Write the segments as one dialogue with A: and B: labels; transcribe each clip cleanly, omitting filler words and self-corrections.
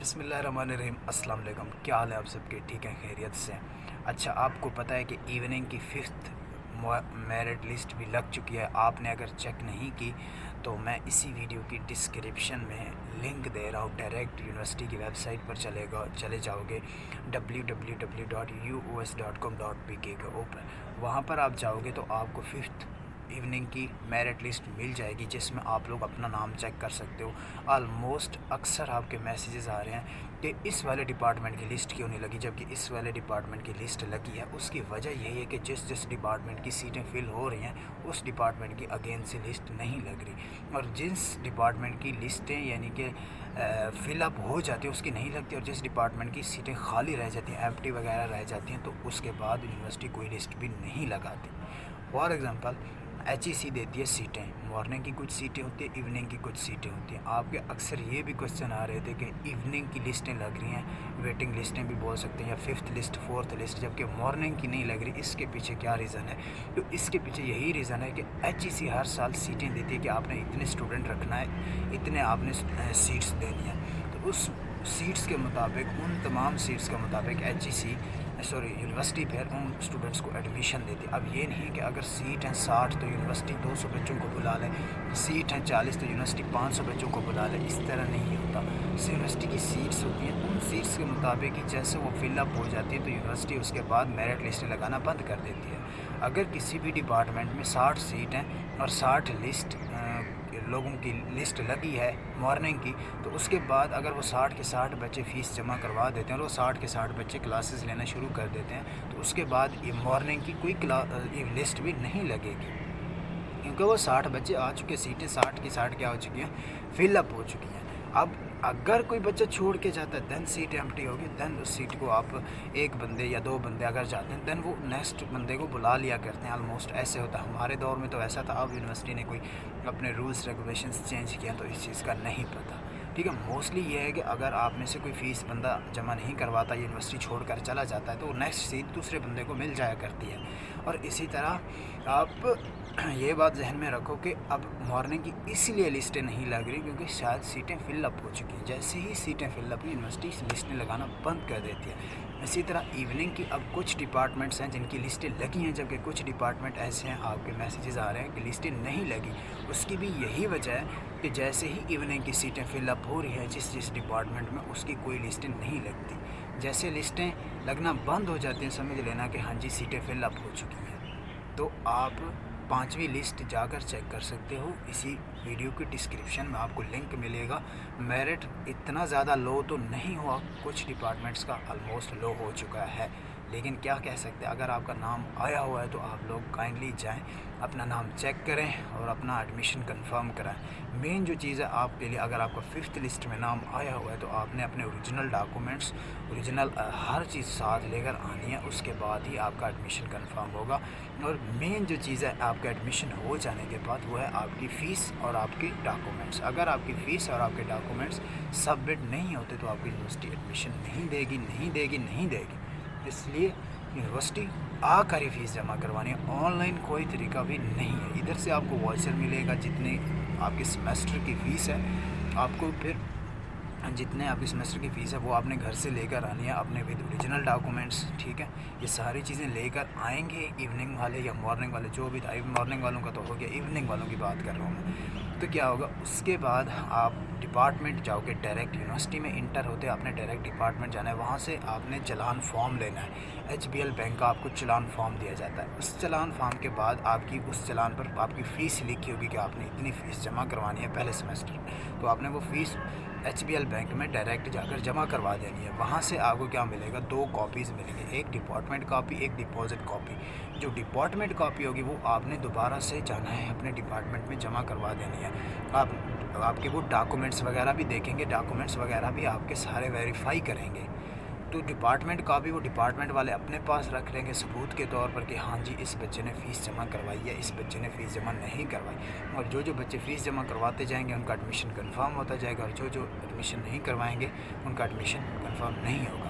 A: بسم اللہ الرحمن الرحیم۔ السلام علیکم، کیا حال ہے آپ سب کے؟ ٹھیک ہے، خیریت سے؟ اچھا، آپ کو پتہ ہے کہ ایوننگ کی 5th میرٹ لسٹ بھی لگ چکی ہے۔ آپ نے اگر چیک نہیں کی تو میں اسی ویڈیو کی ڈسکرپشن میں لنک دے رہا ہوں، ڈائریکٹ یونیورسٹی کی ویب سائٹ پر چلے جاؤ گے www.uos.com.pk کے اوپر۔ وہاں پر آپ جاؤ گے تو آپ کو 5th ایوننگ کی میرٹ لسٹ مل جائے گی، جس میں آپ لوگ اپنا نام چیک کر سکتے ہو۔ آلموسٹ اکثر آپ کے میسیجز آ رہے ہیں کہ اس والے ڈپارٹمنٹ کی لسٹ کیوں نہیں لگی، جبکہ اس والے ڈپارٹمنٹ کی لسٹ لگی ہے۔ اس کی وجہ یہی ہے کہ جس ڈپارٹمنٹ کی سیٹیں فل ہو رہی ہیں اس ڈپارٹمنٹ کی اگین سے لسٹ نہیں لگ رہی، اور جس ڈپارٹمنٹ کی لسٹیں یعنی کہ فل اپ ہو جاتی ہیں اس کی نہیں لگتی، اور جس ڈپارٹمنٹ کی سیٹیں خالی رہ جاتی ہیں، ایمپٹی وغیرہ رہ جاتی ہیں، تو اس کے بعد یونیورسٹی کوئی لسٹ بھی نہیں لگاتی۔ فار ایگزامپل ایچ ای سی دیتی ہے سیٹیں، مارننگ کی کچھ سیٹیں ہوتی ہیں، ایوننگ کی کچھ سیٹیں ہوتی ہیں۔ آپ کے اکثر یہ بھی کوشچن آ رہے تھے کہ ایوننگ کی لسٹیں لگ رہی ہیں، ویٹنگ لسٹیں بھی بول سکتے ہیں، یا 5th لسٹ 4th لسٹ، جبکہ مارننگ کی نہیں لگ رہی۔ اس کے پیچھے کیا ریزن ہے؟ تو اس کے پیچھے یہی ریزن ہے کہ ایچ ای سی ہر سال سیٹیں دیتی ہے کہ آپ نے اتنے اسٹوڈنٹ رکھنا ہے، اتنے آپ نے سیٹس دینی ہیں، تو اس سیٹس کے مطابق، ان تمام سیٹس کے مطابق ایچ ای سی یونیورسٹی پھر ان اسٹوڈنٹس کو ایڈمیشن دیتی ہے۔ اب یہ نہیں کہ اگر سیٹ ہیں 60 تو یونیورسٹی 200 بچوں کو بلا لے، سیٹ ہیں 40 تو یونیورسٹی 500 بچوں کو بلا لے، اس طرح نہیں ہوتا۔ یونیورسٹی کی سیٹس ہوتی ہیں، ان سیٹس کے مطابق ہی جیسے وہ فل اپ ہو جاتی ہے تو یونیورسٹی اس کے بعد میرٹ لسٹیں لگانا بند کر دیتی ہے۔ اگر کسی بھی ڈپارٹمنٹ میں 60 سیٹ ہیں اور 60 لوگوں کی لسٹ لگی ہے مارننگ کی، تو اس کے بعد اگر وہ 60 کے 60 بچے فیس جمع کروا دیتے ہیں اور وہ 60 کے 60 بچے کلاسز لینا شروع کر دیتے ہیں، تو اس کے بعد یہ مارننگ کی کوئی لسٹ بھی نہیں لگے گی، کیونکہ وہ 60 بچے آ چکے، سیٹیں 60 کی 60 کیا ہو چکی ہیں، فل اپ ہو چکی ہیں۔ اب اگر کوئی بچہ چھوڑ کے جاتا ہے دین سیٹ ایمپٹی ہوگی، دین اس سیٹ کو آپ ایک بندے یا 2 بندے اگر جاتے ہیں دین وہ نیکسٹ بندے کو بلا لیا کرتے ہیں۔ آلموسٹ ایسے ہوتا ہے، ہمارے دور میں تو ایسا تھا، اب یونیورسٹی نے کوئی اپنے رولز ریگولیشنز چینج کیا تو اس چیز کا نہیں پتہ، ٹھیک ہے۔ موسٹلی یہ ہے کہ اگر آپ میں سے کوئی فیس بندہ جمع نہیں کرواتا، یونیورسٹی چھوڑ کر چلا جاتا ہے، تو نیکسٹ سیٹ دوسرے بندے کو مل جایا کرتی ہے۔ اور اسی طرح آپ یہ بات ذہن میں رکھو کہ اب مارننگ کی اس لیے لسٹیں نہیں لگ رہی کیونکہ شاید سیٹیں فل اپ ہو چکی ہیں۔ جیسے ہی سیٹیں فل اپ یونیورسٹی لسٹیں لگانا بند کر دیتی ہے۔ اسی طرح ایوننگ کی اب کچھ ڈپارٹمنٹس ہیں جن کی لسٹیں لگی ہیں، جبکہ کچھ ڈپارٹمنٹ ایسے ہیں آپ کے میسیجز آ رہے ہیں کہ لسٹیں نہیں لگی۔ اس کی بھی یہی وجہ ہے کہ جیسے ہی ایوننگ کی سیٹیں فل اپ ہو رہی ہیں جس ڈپارٹمنٹ میں، اس کی کوئی لسٹیں نہیں لگتی۔ جیسے لسٹیں لگنا بند ہو جاتی ہیں سمجھ لینا کہ ہاں جی سیٹیں فل اپ ہو چکی ہیں۔ تو آپ 5ویں لسٹ جا کر چیک کر سکتے ہو، اسی ویڈیو کی ڈسکرپشن میں آپ کو لنک ملے گا۔ میرٹ اتنا زیادہ لو تو نہیں ہوا، کچھ ڈپارٹمنٹس کا آلموسٹ لو ہو چکا ہے، لیکن کیا کہہ سکتے ہیں، اگر آپ کا نام آیا ہوا ہے تو آپ لوگ کائنڈلی جائیں، اپنا نام چیک کریں اور اپنا ایڈمیشن کنفرم کرائیں۔ مین جو چیز ہے آپ کے لیے، اگر آپ کا 5th لسٹ میں نام آیا ہوا ہے تو آپ نے اپنے اوریجنل ڈاکومنٹس، اوریجنل ہر چیز ساتھ لے کر آنی ہے، اس کے بعد ہی آپ کا ایڈمیشن کنفرم ہوگا۔ اور مین جو چیز ہے آپ کا ایڈمیشن ہو جانے کے بعد وہ ہے آپ کی فیس اور آپ کے ڈاکومنٹس۔ اگر آپ کی فیس اور آپ کے ڈاکومنٹس سبمٹ نہیں ہوتے تو آپ کی یونیورسٹی ایڈمیشن نہیں دے گی۔ اس لیے یونیورسٹی آ کر ہی فیس جمع کروانی ہے، آن لائن کوئی طریقہ بھی نہیں ہے۔ ادھر سے آپ کو واچر ملے گا، جتنے آپ کے سیمیسٹر کی فیس ہے آپ کو پھر جتنے آپ کی سیمیسٹر کی فیس ہے وہ آپ نے گھر سے لے کر آنی ہے، اپنے ود اوریجنل ڈاکومنٹس، ٹھیک ہے۔ یہ ساری چیزیں لے کر آئیں گے ایوننگ والے یا مارننگ والے، جو بھی تھا، مارننگ والوں کا تو ہو گیا، ایوننگ والوں کی بات کر رہا ہوں میں۔ تو کیا ہوگا، اس کے بعد آپ ڈپارٹمنٹ جاؤ گے، ڈائریکٹ یونیورسٹی میں انٹر ہوتے آپ نے ڈائریکٹ ڈپارٹمنٹ جانا ہے، وہاں سے آپ نے چلان فارم لینا ہے۔ ایچ بی ایل بینک کا آپ کو چلان فارم دیا جاتا ہے۔ اس چلان فارم کے بعد آپ کی اس چلان پر آپ کی فیس لکھی ہوگی کہ آپ نے اتنی فیس جمع کروانی ہے پہلے سیمیسٹر میں، تو آپ نے وہ فیس ایچ بی ایل بینک میں ڈائریکٹ جا کر جمع کروا دینی ہے۔ وہاں سے آپ کو کیا ملے گا، 2 کاپیز ملیں گے، ایک ڈپارٹمنٹ کاپی، ایک ڈپازٹ کاپی۔ جو ڈپارٹمنٹ کاپی ہوگی وہ آپ نے دوبارہ سے جانا ہے اپنے ڈپارٹمنٹ میں جمع کروا دینی ہے۔ آپ کے وہ ڈاکومنٹس وغیرہ بھی دیکھیں گے، ڈاکومنٹس وغیرہ بھی آپ کے سارے ویریفائی کریں گے۔ تو ڈپارٹمنٹ کاپی وہ ڈپارٹمنٹ والے اپنے پاس رکھ لیں گے ثبوت کے طور پر کہ ہاں جی اس بچے نے فیس جمع کروائی ہے، اس بچے نے فیس جمع نہیں کروائی، اور جو بچے فیس جمع کرواتے جائیں گے ان کا ایڈمیشن کنفرم ہوتا جائے گا، اور جو ایڈمیشن نہیں کروائیں گے ان کا ایڈمیشن کنفرم نہیں ہوگا۔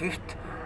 A: 5th